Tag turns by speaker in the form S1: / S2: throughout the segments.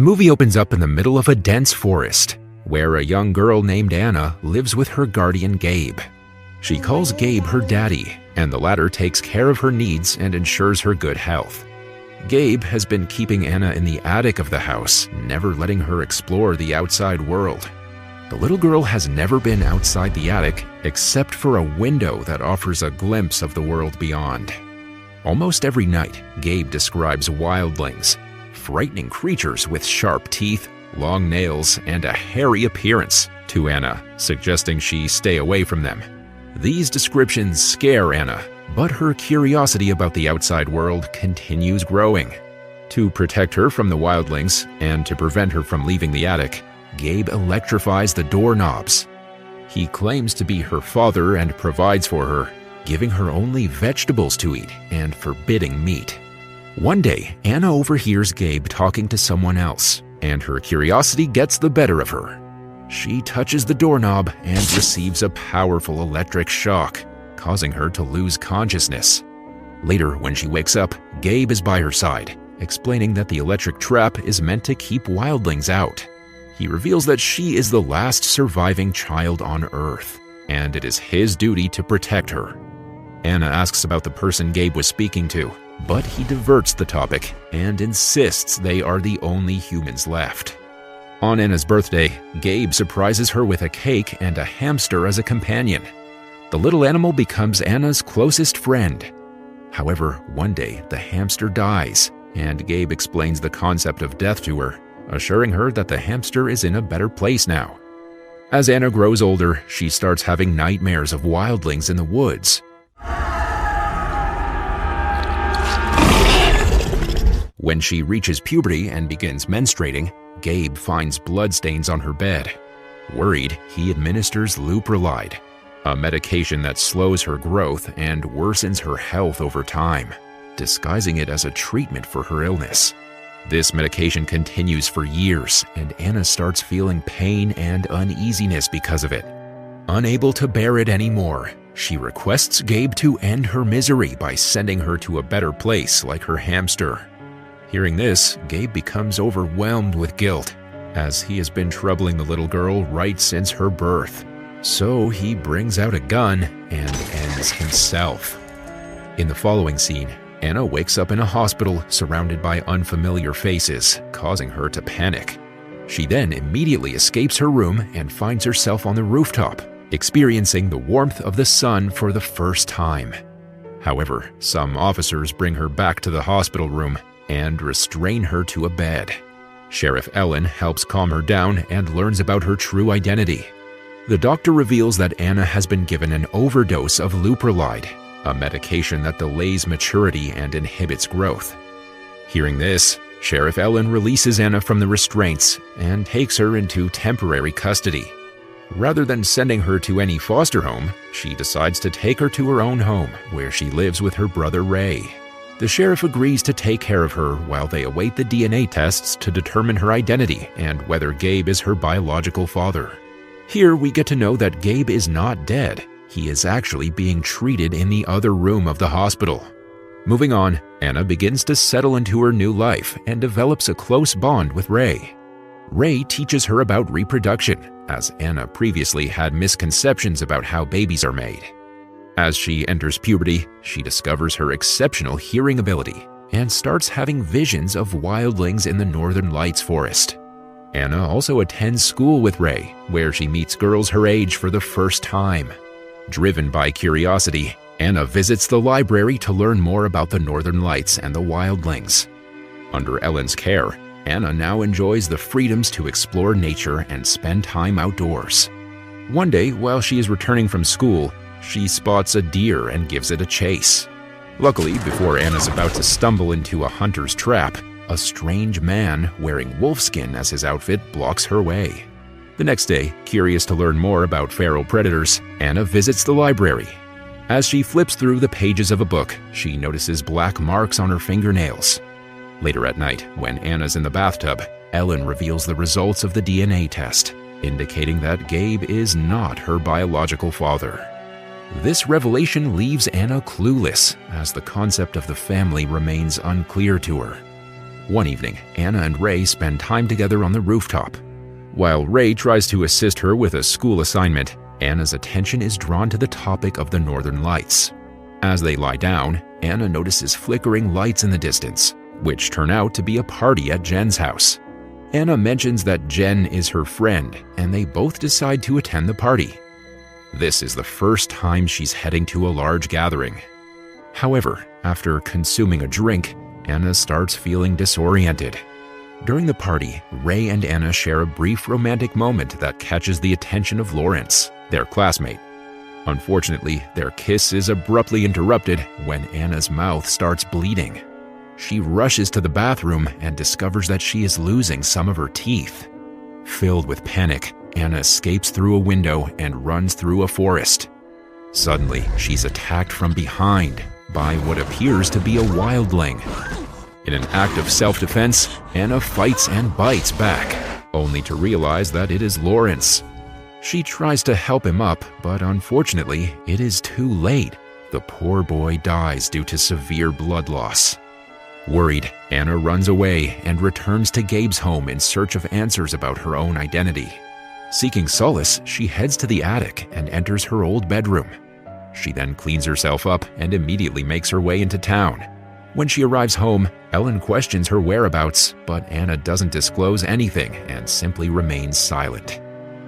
S1: movie opens up in the middle of a dense forest, where a young girl named Anna lives with her guardian Gabe. She calls Gabe her daddy, and the latter takes care of her needs and ensures her good health. Gabe has been keeping Anna in the attic of the house, never letting her explore the outside world. The little girl has never been outside the attic except for a window that offers a glimpse of the world beyond. Almost every night, Gabe describes wildlings, frightening creatures with sharp teeth, long nails, and a hairy appearance, to Anna, suggesting she stay away from them. These descriptions scare Anna, but her curiosity about the outside world continues growing. To protect her from the wildlings and to prevent her from leaving the attic, Gabe electrifies the doorknobs. He claims to be her father and provides for her, giving her only vegetables to eat and forbidding meat. One day, Anna overhears Gabe talking to someone else, and her curiosity gets the better of her. She touches the doorknob and receives a powerful electric shock, causing her to lose consciousness. Later, when she wakes up, Gabe is by her side, explaining that the electric trap is meant to keep wildlings out. He reveals that she is the last surviving child on Earth, and it is his duty to protect her. Anna asks about the person Gabe was speaking to, but he diverts the topic and insists they are the only humans left. On Anna's birthday, Gabe surprises her with a cake and a hamster as a companion. The little animal becomes Anna's closest friend. However, one day the hamster dies, and Gabe explains the concept of death to her, assuring her that the hamster is in a better place now. As Anna grows older, she starts having nightmares of wildlings in the woods. When she reaches puberty and begins menstruating, Gabe finds bloodstains on her bed. Worried, he administers Leuprolide, a medication that slows her growth and worsens her health over time, disguising it as a treatment for her illness. This medication continues for years, and Anna starts feeling pain and uneasiness because of it. Unable to bear it anymore, she requests Gabe to end her misery by sending her to a better place like her hamster. Hearing this, Gabe becomes overwhelmed with guilt, as he has been troubling the little girl right since her birth. So he brings out a gun and ends himself. In the following scene, Anna wakes up in a hospital surrounded by unfamiliar faces, causing her to panic. She then immediately escapes her room and finds herself on the rooftop, experiencing the warmth of the sun for the first time. However, some officers bring her back to the hospital room and restrain her to a bed. Sheriff Ellen helps calm her down and learns about her true identity. The doctor reveals that Anna has been given an overdose of Leuprolide, a medication that delays maturity and inhibits growth. Hearing this, Sheriff Ellen releases Anna from the restraints and takes her into temporary custody. Rather than sending her to any foster home, she decides to take her to her own home, where she lives with her brother Ray. The sheriff agrees to take care of her while they await the DNA tests to determine her identity and whether Gabe is her biological father. Here we get to know that Gabe is not dead. He is actually being treated in the other room of the hospital. Moving on, Anna begins to settle into her new life and develops a close bond with Ray. Ray teaches her about reproduction, as Anna previously had misconceptions about how babies are made. As she enters puberty, she discovers her exceptional hearing ability and starts having visions of wildlings in the Northern Lights forest. Anna also attends school with Ray, where she meets girls her age for the first time. Driven by curiosity, Anna visits the library to learn more about the Northern Lights and the wildlings. Under Ellen's care, Anna now enjoys the freedoms to explore nature and spend time outdoors. One day, while she is returning from school, she spots a deer and gives it a chase. Luckily, before Anna's about to stumble into a hunter's trap, a strange man wearing wolfskin as his outfit blocks her way. The next day, curious to learn more about feral predators, Anna visits the library. As she flips through the pages of a book, she notices black marks on her fingernails. Later at night, when Anna's in the bathtub, Ellen reveals the results of the DNA test, indicating that Gabe is not her biological father. This revelation leaves Anna clueless, as the concept of the family remains unclear to her. One evening, Anna and Ray spend time together on the rooftop. While Ray tries to assist her with a school assignment, Anna's attention is drawn to the topic of the Northern Lights. As they lie down, Anna notices flickering lights in the distance, which turn out to be a party at Jen's house. Anna mentions that Jen is her friend, and they both decide to attend the party. This is the first time she's heading to a large gathering. However, after consuming a drink, Anna starts feeling disoriented. During the party, Ray and Anna share a brief romantic moment that catches the attention of Lawrence, their classmate. Unfortunately, their kiss is abruptly interrupted when Anna's mouth starts bleeding. She rushes to the bathroom and discovers that she is losing some of her teeth. Filled with panic, Anna escapes through a window and runs through a forest. Suddenly, she's attacked from behind by what appears to be a wildling. In an act of self-defense, Anna fights and bites back, only to realize that it is Lawrence. She tries to help him up, but unfortunately, it is too late. The poor boy dies due to severe blood loss. Worried, Anna runs away and returns to Gabe's home in search of answers about her own identity. Seeking solace, she heads to the attic and enters her old bedroom. She then cleans herself up and immediately makes her way into town. When she arrives home, Ellen questions her whereabouts, but Anna doesn't disclose anything and simply remains silent.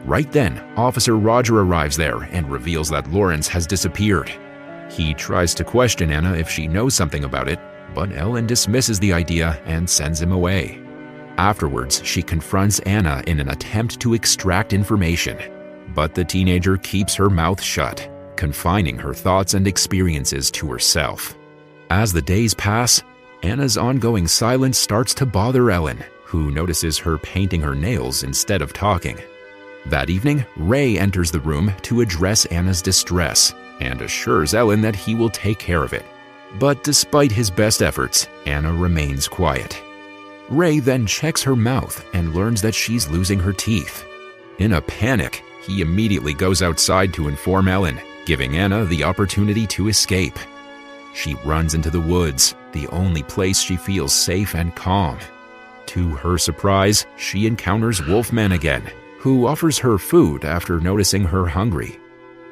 S1: Right then, Officer Roger arrives there and reveals that Lawrence has disappeared. He tries to question Anna if she knows something about it, but Ellen dismisses the idea and sends him away. Afterwards, she confronts Anna in an attempt to extract information, but the teenager keeps her mouth shut, confining her thoughts and experiences to herself. As the days pass, Anna's ongoing silence starts to bother Ellen, who notices her painting her nails instead of talking. That evening, Ray enters the room to address Anna's distress and assures Ellen that he will take care of it. But despite his best efforts, Anna remains quiet. Ray then checks her mouth and learns that she's losing her teeth. In a panic, he immediately goes outside to inform Ellen, giving Anna the opportunity to escape. She runs into the woods, the only place she feels safe and calm. To her surprise, she encounters Wolfman again, who offers her food after noticing her hungry.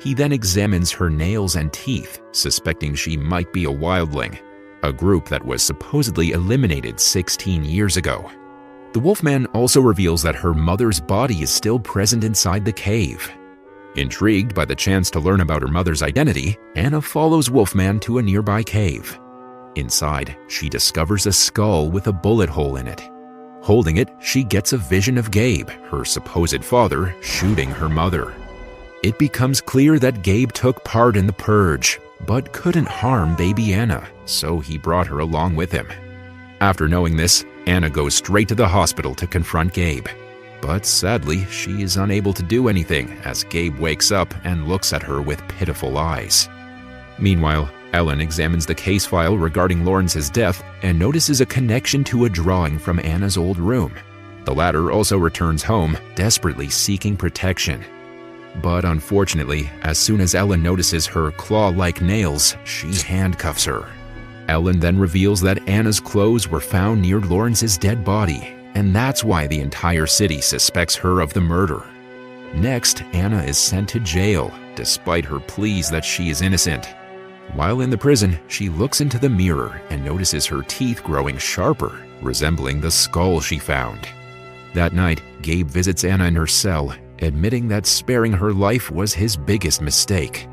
S1: He then examines her nails and teeth, suspecting she might be a wildling, a group that was supposedly eliminated 16 years ago. The Wolfman also reveals that her mother's body is still present inside the cave. Intrigued by the chance to learn about her mother's identity, Anna follows Wolfman to a nearby cave. Inside, she discovers a skull with a bullet hole in it. Holding it, she gets a vision of Gabe, her supposed father, shooting her mother. It becomes clear that Gabe took part in the purge, but couldn't harm baby Anna, so he brought her along with him. After knowing this, Anna goes straight to the hospital to confront Gabe. But sadly, she is unable to do anything as Gabe wakes up and looks at her with pitiful eyes. Meanwhile, Ellen examines the case file regarding Lawrence's death and notices a connection to a drawing from Anna's old room. The latter also returns home, desperately seeking protection. But unfortunately, as soon as Ellen notices her claw-like nails, she handcuffs her. Ellen then reveals that Anna's clothes were found near Lawrence's dead body, and that's why the entire city suspects her of the murder. Next, Anna is sent to jail, despite her pleas that she is innocent. While in the prison, she looks into the mirror and notices her teeth growing sharper, resembling the skull she found. That night, Gabe visits Anna in her cell, admitting that sparing her life was his biggest mistake.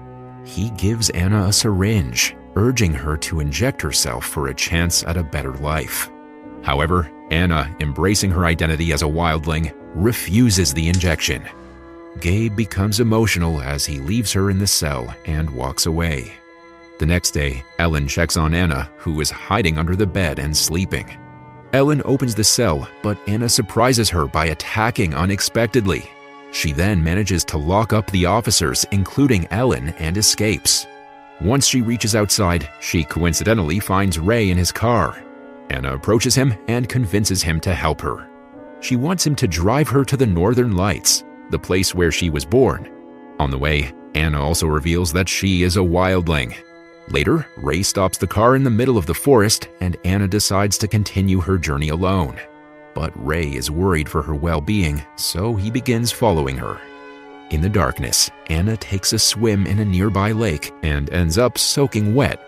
S1: He gives Anna a syringe, urging her to inject herself for a chance at a better life. However, Anna, embracing her identity as a wildling, refuses the injection. Gabe becomes emotional as he leaves her in the cell and walks away. The next day, Ellen checks on Anna, who is hiding under the bed and sleeping. Ellen opens the cell, but Anna surprises her by attacking unexpectedly. She then manages to lock up the officers, including Ellen, and escapes. Once she reaches outside, she coincidentally finds Ray in his car. Anna approaches him and convinces him to help her. She wants him to drive her to the Northern Lights, the place where she was born. On the way, Anna also reveals that she is a wildling. Later, Ray stops the car in the middle of the forest and Anna decides to continue her journey alone. But Ray is worried for her well-being, so he begins following her. In the darkness, Anna takes a swim in a nearby lake and ends up soaking wet.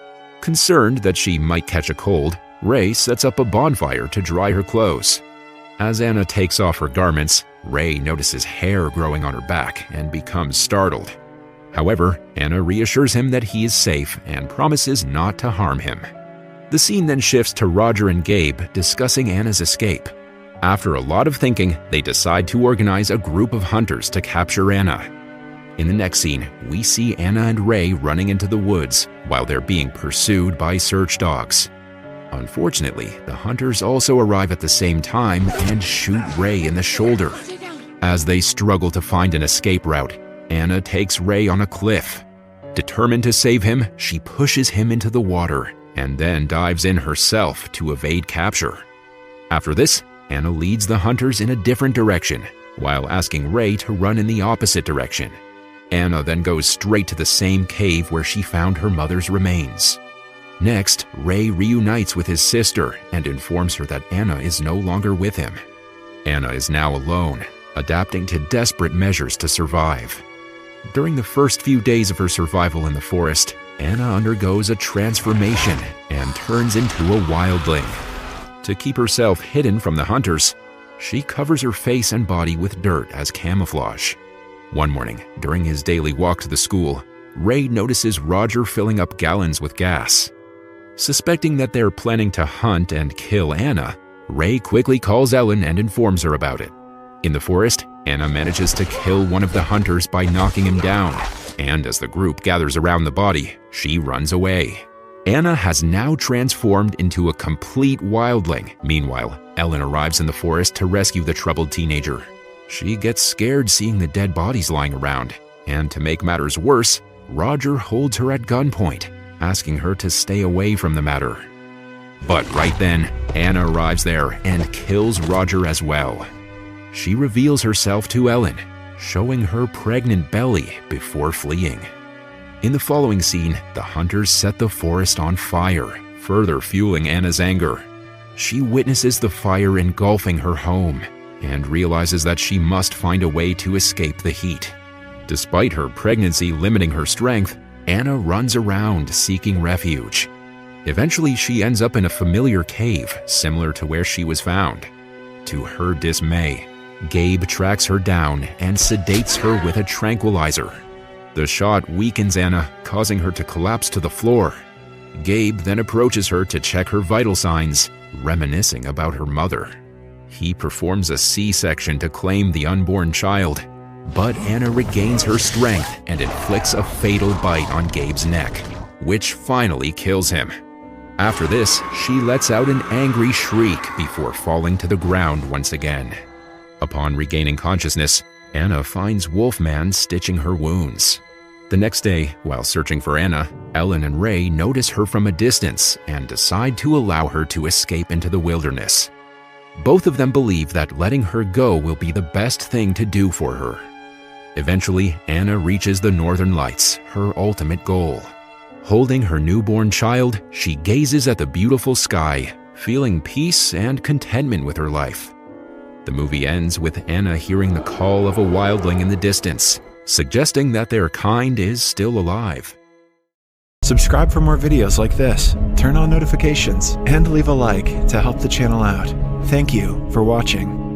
S1: Concerned that she might catch a cold, Ray sets up a bonfire to dry her clothes. As Anna takes off her garments, Ray notices hair growing on her back and becomes startled. However, Anna reassures him that he is safe and promises not to harm him. The scene then shifts to Roger and Gabe discussing Anna's escape. After a lot of thinking, they decide to organize a group of hunters to capture Anna. In the next scene, we see Anna and Ray running into the woods while they're being pursued by search dogs. Unfortunately, the hunters also arrive at the same time and shoot Ray in the shoulder. As they struggle to find an escape route, Anna takes Ray on a cliff. Determined to save him, she pushes him into the water and then dives in herself to evade capture. After this, Anna leads the hunters in a different direction, while asking Ray to run in the opposite direction. Anna then goes straight to the same cave where she found her mother's remains. Next, Ray reunites with his sister and informs her that Anna is no longer with him. Anna is now alone, adapting to desperate measures to survive. During the first few days of her survival in the forest, Anna undergoes a transformation and turns into a wildling. To keep herself hidden from the hunters, she covers her face and body with dirt as camouflage. One morning, during his daily walk to the school, Ray notices Roger filling up gallons with gas. Suspecting that they're planning to hunt and kill Anna, Ray quickly calls Ellen and informs her about it. In the forest, Anna manages to kill one of the hunters by knocking him down, and as the group gathers around the body, she runs away. Anna has now transformed into a complete wildling. Meanwhile, Ellen arrives in the forest to rescue the troubled teenager. She gets scared seeing the dead bodies lying around, and to make matters worse, Roger holds her at gunpoint, asking her to stay away from the matter. But right then, Anna arrives there and kills Roger as well. She reveals herself to Ellen, showing her pregnant belly before fleeing. In the following scene, the hunters set the forest on fire, further fueling Anna's anger. She witnesses the fire engulfing her home and realizes that she must find a way to escape the heat. Despite her pregnancy limiting her strength, Anna runs around seeking refuge. Eventually, she ends up in a familiar cave similar to where she was found. To her dismay, Gabe tracks her down and sedates her with a tranquilizer. The shot weakens Anna, causing her to collapse to the floor. Gabe then approaches her to check her vital signs, reminiscing about her mother. He performs a C-section to claim the unborn child, but Anna regains her strength and inflicts a fatal bite on Gabe's neck, which finally kills him. After this, she lets out an angry shriek before falling to the ground once again. Upon regaining consciousness, Anna finds Wolfman stitching her wounds. The next day, while searching for Anna, Ellen and Ray notice her from a distance and decide to allow her to escape into the wilderness. Both of them believe that letting her go will be the best thing to do for her. Eventually, Anna reaches the Northern Lights, her ultimate goal. Holding her newborn child, she gazes at the beautiful sky, feeling peace and contentment with her life. The movie ends with Anna hearing the call of a wildling in the distance, suggesting that their kind is still alive.
S2: Subscribe for more videos like this, turn on notifications, and leave a like to help the channel out. Thank you for watching.